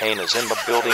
Hurricane is in the building.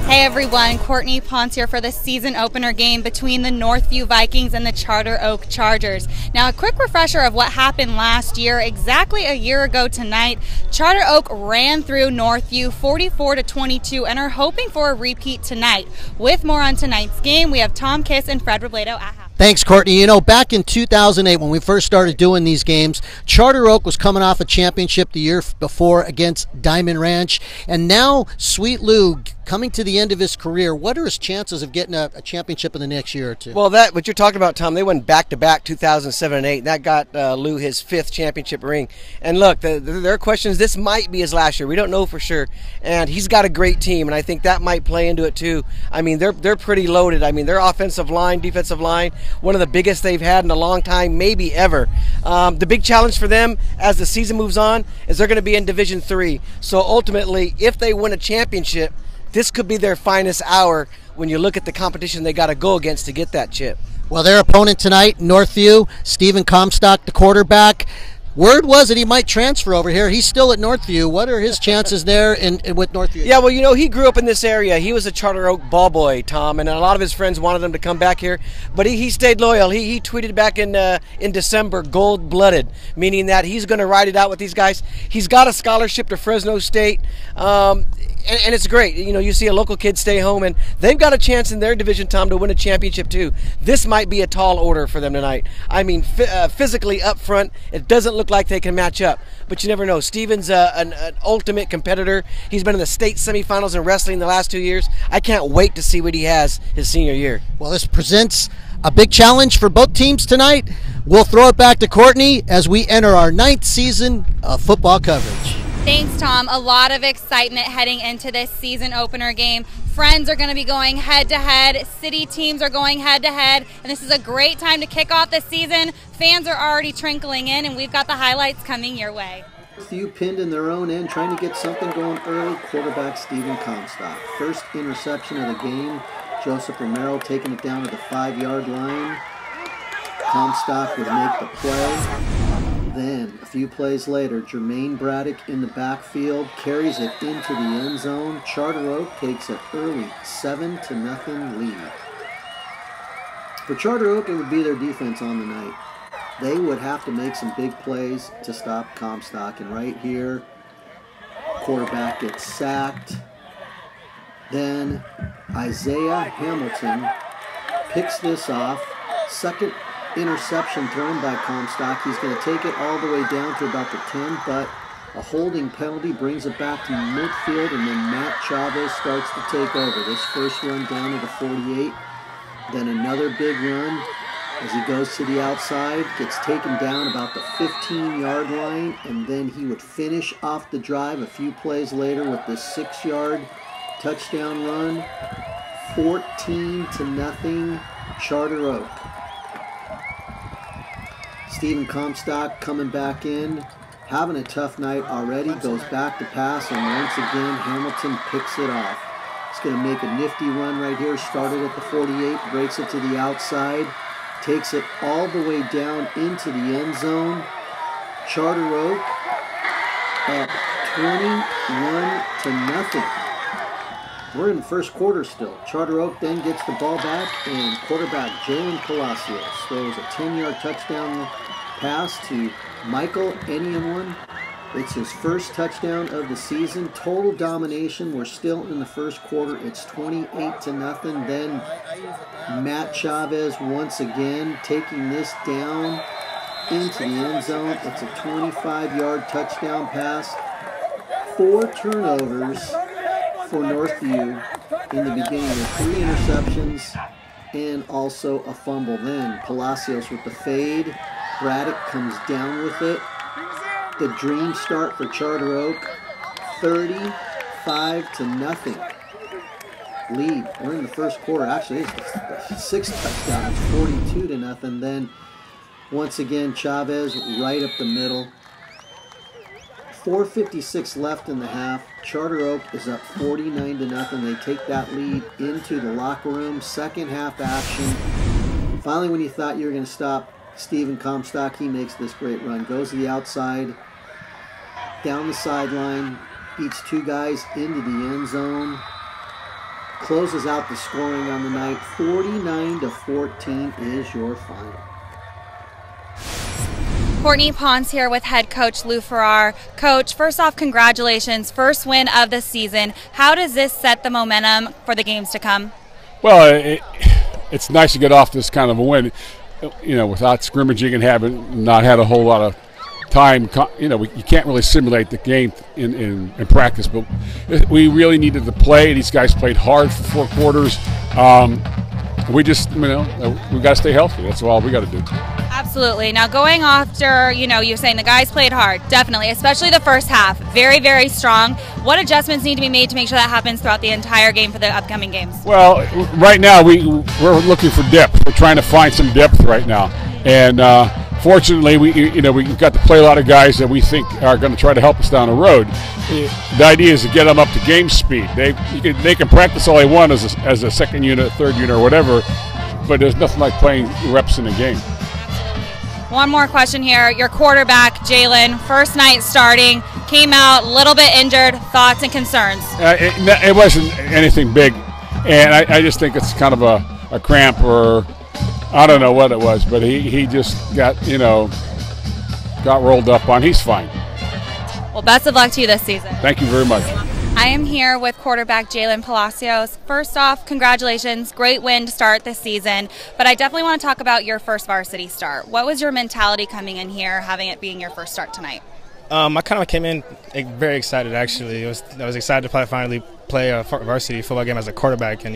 Hey everyone, Courtney Ponce here for the season opener game between the Northview Vikings and the Charter Oak Chargers. Now a quick refresher of what happened last year. Exactly a year ago tonight, Charter Oak ran through Northview 44-22 and are hoping for a repeat tonight. With more on tonight's game, we have Tom Kiss and Fred Robledo at half. Thanks, Courtney. You know, back in 2008 when we first started doing these games, Charter Oak was coming off a championship the year before against Diamond Ranch, and now Sweet Lou coming to the end of his career. What are his chances of getting a championship in the next year or two? Well, that what you're talking about, Tom, they went back-to-back 2007 and 8. That got Lou his 5th championship ring. And look, there are questions. This might be his last year. We don't know for sure. And he's got a great team, and I think that might play into it too. I mean, they're pretty loaded. I mean, their offensive line, defensive line, one of the biggest they've had in a long time, maybe ever. The big challenge for them as the season moves on is they're going to be in Division III. So ultimately, if they win a championship, this could be their finest hour when you look at the competition they got to go against to get that chip. Well, their opponent tonight, Northview, Steven Comstock, the quarterback. Word was that he might transfer over here. He's still at Northview. What are his chances there with Northview? Yeah, well, you know, he grew up in this area. He was a Charter Oak ball boy, Tom, and a lot of his friends wanted him to come back here. But he stayed loyal. He tweeted back in December, gold-blooded, meaning that he's going to ride it out with these guys. He's got a scholarship to Fresno State. And it's great. You know, you see a local kid stay home, and they've got a chance in their division, Tom, to win a championship too. This might be a tall order for them tonight. I mean, physically up front, it doesn't look like they can match up. But you never know. Steven's an ultimate competitor. He's been in the state semifinals in wrestling the last 2 years. I can't wait to see what he has his senior year. Well, this presents a big challenge for both teams tonight. We'll throw it back to Courtney as we enter our 9th season of football coverage. Thanks, Tom. A lot of excitement heading into this season opener game. Friends are going to be going head-to-head. City teams are going head-to-head. And this is a great time to kick off the season. Fans are already trickling in, and we've got the highlights coming your way. Few pinned in their own end, trying to get something going early. Quarterback Steven Comstock. First interception of the game. Joseph Romero taking it down to the 5-yard line. Comstock would make the play. Then, a few plays later, Jermaine Braddock in the backfield carries it into the end zone. Charter Oak takes an early 7-0 lead. For Charter Oak, it would be their defense on the night. They would have to make some big plays to stop Comstock. And right here, quarterback gets sacked. Then Isaiah Hamilton picks this off. Second interception thrown by Comstock. He's going to take it all the way down to about the 10, but a holding penalty brings it back to midfield, and then Matt Chavez starts to take over. This first run down to the 48, then another big run as he goes to the outside, gets taken down about the 15-yard line, and then he would finish off the drive a few plays later with this 6-yard touchdown run. 14-0 Charter Oak. Steven Comstock coming back in, having a tough night already, goes back to pass, and once again Hamilton picks it off. He's going to make a nifty run right here, started at the 48, breaks it to the outside, takes it all the way down into the end zone. Charter Oak at 21-0. We're in the first quarter still. Charter Oak then gets the ball back, and quarterback Jalen Palacious throws a 10-yard touchdown pass to Michael Enianwan. It's his first touchdown of the season. Total domination. We're still in the first quarter. It's 28-0. Then Matt Chavez once again taking this down into the end zone. It's a 25-yard touchdown pass. 4 turnovers for Northview in the beginning with 3 interceptions and also a fumble. Then Palacios with the fade. Braddock comes down with it. The dream start for Charter Oak. 35-0 lead. We're in the first quarter. Actually, it's the 6th touchdown. It's 42-0. Then Once again, Chavez right up the middle. 4:56 left in the half. Charter Oak is up 49-0. They take that lead into the locker room. Second half action. Finally, when you thought you were going to stop Steven Comstock, he makes this great run. Goes to the outside, down the sideline, beats two guys into the end zone. Closes out the scoring on the night. 49-14 is your final. Courtney Pons here with head coach Lou Farrar. Coach, first off, congratulations. First win of the season. How does this set the momentum for the games to come? Well, it's nice to get off this kind of a win, without scrimmaging and having not had a whole lot of time. You can't really simulate the game in practice, but we really needed to play. These guys played hard for 4 quarters. We just, we got to stay healthy. That's all we got to do. Absolutely. Now going after, you're saying the guys played hard, definitely, especially the first half. Very, very strong. What adjustments need to be made to make sure that happens throughout the entire game for the upcoming games? Well, right now we're looking for depth. We're trying to find some depth right now. And fortunately, we've got to play a lot of guys that we think are going to try to help us down the road. The idea is to get them up to game speed. They can practice all they want as a second unit, third unit, or whatever, but there's nothing like playing reps in a game. One more question here. Your quarterback, Jalen, first night starting, came out a little bit injured. Thoughts and concerns? It wasn't anything big, and I just think it's kind of a cramp, or I don't know what it was, but he just got rolled up on. He's fine. Well, best of luck to you this season. Thank you very much. I am here with quarterback Jalen Palacious. First off, congratulations. Great win to start this season. But I definitely want to talk about your first varsity start. What was your mentality coming in here, having it being your first start tonight? I kind of came in very excited, actually. I was excited to finally play a varsity football game as a quarterback. And,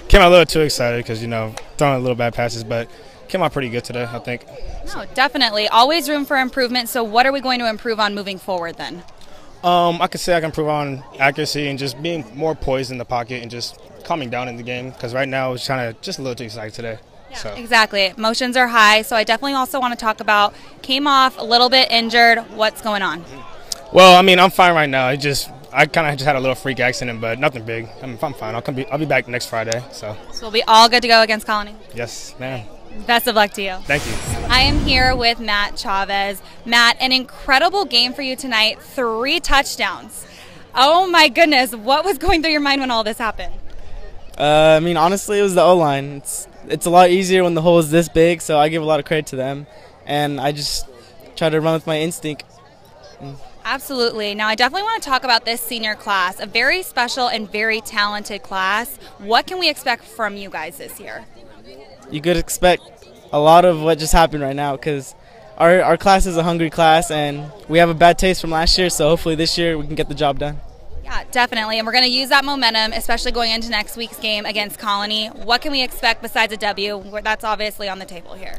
came out a little too excited because, throwing a little bad passes. But came out pretty good today, I think. No, definitely. Always room for improvement. So what are we going to improve on moving forward then? I could say I can improve on accuracy and just being more poised in the pocket and just calming down in the game, because right now I was trying to just a little too excited today. Yeah, so. Exactly. Emotions are high, so I definitely also want to talk about came off a little bit injured. What's going on? Well, I'm fine right now. I kind of just had a little freak accident, but nothing big. I'm fine. I'll be back next Friday. So we'll be all good to go against Colony? Yes, ma'am. Best of luck to you. Thank you. I am here with Matt Chavez. Matt, an incredible game for you tonight. 3 touchdowns. Oh my goodness, what was going through your mind when all this happened? Honestly, it was the O-line. It's a lot easier when the hole is this big, so I give a lot of credit to them. And I just try to run with my instinct. Absolutely. Now, I definitely want to talk about this senior class, a very special and very talented class. What can we expect from you guys this year? You could expect a lot of what just happened right now, because our class is a hungry class, and we have a bad taste from last year, so hopefully this year we can get the job done. Yeah, definitely, and we're going to use that momentum, especially going into next week's game against Colony. What can we expect besides a W? That's obviously on the table here.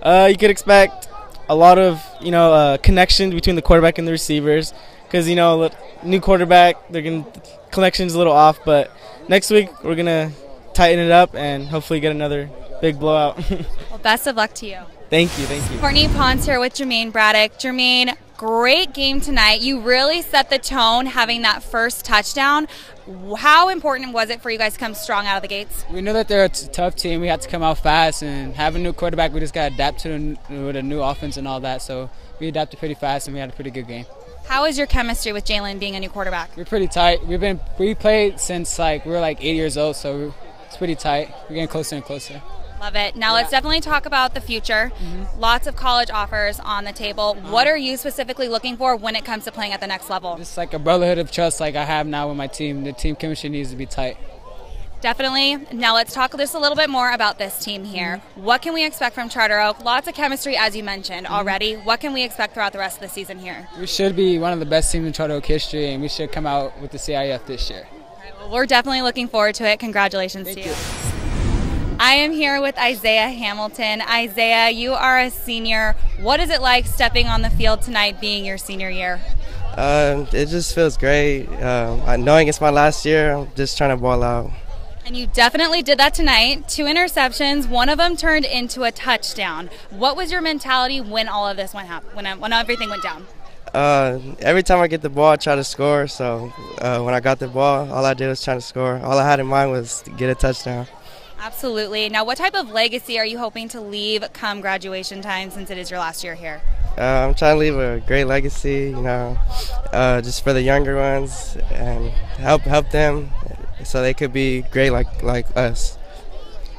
You could expect a lot of connection between the quarterback and the receivers, because new quarterback, connection's a little off, but next week we're going to tighten it up and hopefully get another big blowout. Well, best of luck to you. Thank you. Courtney Pons here with Jermaine Braddock. Jermaine, great game tonight. You really set the tone having that first touchdown. How important was it for you guys to come strong out of the gates? We knew that they're a tough team. We had to come out fast, and having a new quarterback, we just got to adapt to with a new offense and all that. So we adapted pretty fast, and we had a pretty good game. How is your chemistry with Jalen being a new quarterback? We're pretty tight. We played since we were 8 years old, so it's pretty tight. We're getting closer and closer. Love it. Now let's definitely talk about the future. Lots of college offers on the table. What are you specifically looking for when it comes to playing at the next level? It's like a brotherhood of trust like I have now with my team. The team chemistry needs to be tight. Definitely. Now let's talk just a little bit more about this team here. What can we expect from Charter Oak? Lots of chemistry, as you mentioned already. What can we expect throughout the rest of the season here? We should be one of the best teams in Charter Oak history, and we should come out with the CIF this year. All right, well, we're definitely looking forward to it. Congratulations to you. I am here with Isaiah Hamilton. Isaiah, you are a senior. What is it like stepping on the field tonight, being your senior year? It just feels great. Knowing it's my last year, I'm just trying to ball out. And you definitely did that tonight. 2 interceptions, one of them turned into a touchdown. What was your mentality when all of this when everything went down? Every time I get the ball, I try to score. So when I got the ball, all I did was try to score. All I had in mind was to get a touchdown. Absolutely. Now, what type of legacy are you hoping to leave come graduation time, since it is your last year here? I'm trying to leave a great legacy, just for the younger ones and help them so they could be great like us.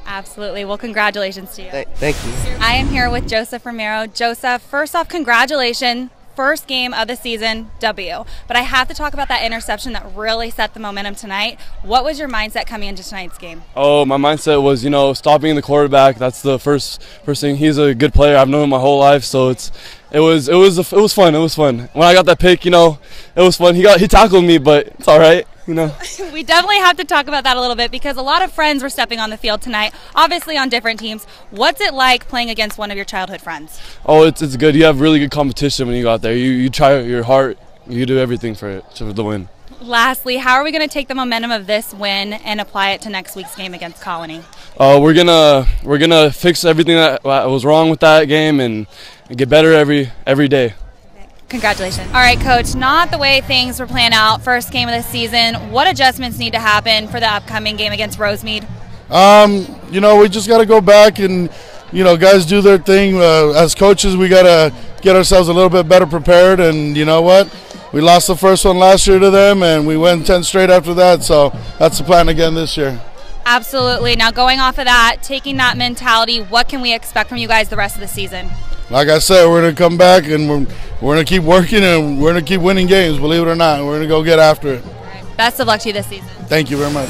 Absolutely. Well, congratulations to you. Thank you. I am here with Joseph Romero. Joseph, first off, congratulations. First game of the season, W. But I have to talk about that interception that really set the momentum tonight. What was your mindset coming into tonight's game? Oh, my mindset was, stop being the quarterback. That's the first thing. He's a good player. I've known him my whole life, so it was fun. It was fun. When I got that pick, it was fun. He tackled me, but it's all right. We definitely have to talk about that a little bit, because a lot of friends were stepping on the field tonight, obviously on different teams. What's it like playing against one of your childhood friends? Oh, it's good. You have really good competition when you go out there. You try your heart. You do everything for the win. Lastly, how are we going to take the momentum of this win and apply it to next week's game against Colony? We're gonna fix everything that was wrong with that game and get better every day. Congratulations. All right, Coach, not the way things were planned out. First game of the season. What adjustments need to happen for the upcoming game against Rosemead? We just got to go back and, guys do their thing. As coaches, we got to get ourselves a little bit better prepared. And you know what? We lost the first one last year to them, and we went 10 straight after that. So that's the plan again this year. Absolutely. Now, going off of that, taking that mentality, what can we expect from you guys the rest of the season? Like I said, we're going to come back and we're going to keep working and we're going to keep winning games, believe it or not. We're going to go get after it. Right. Best of luck to you this season. Thank you very much.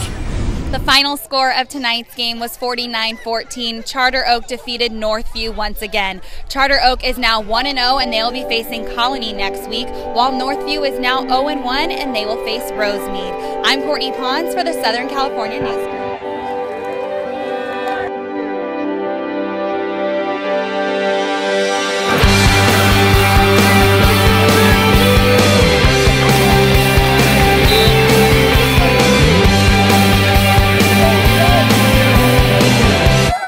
The final score of tonight's game was 49-14. Charter Oak defeated Northview once again. Charter Oak is now 1-0 and they will be facing Colony next week, while Northview is now 0-1 and they will face Rosemead. I'm Courtney Pons for the Southern California News Group.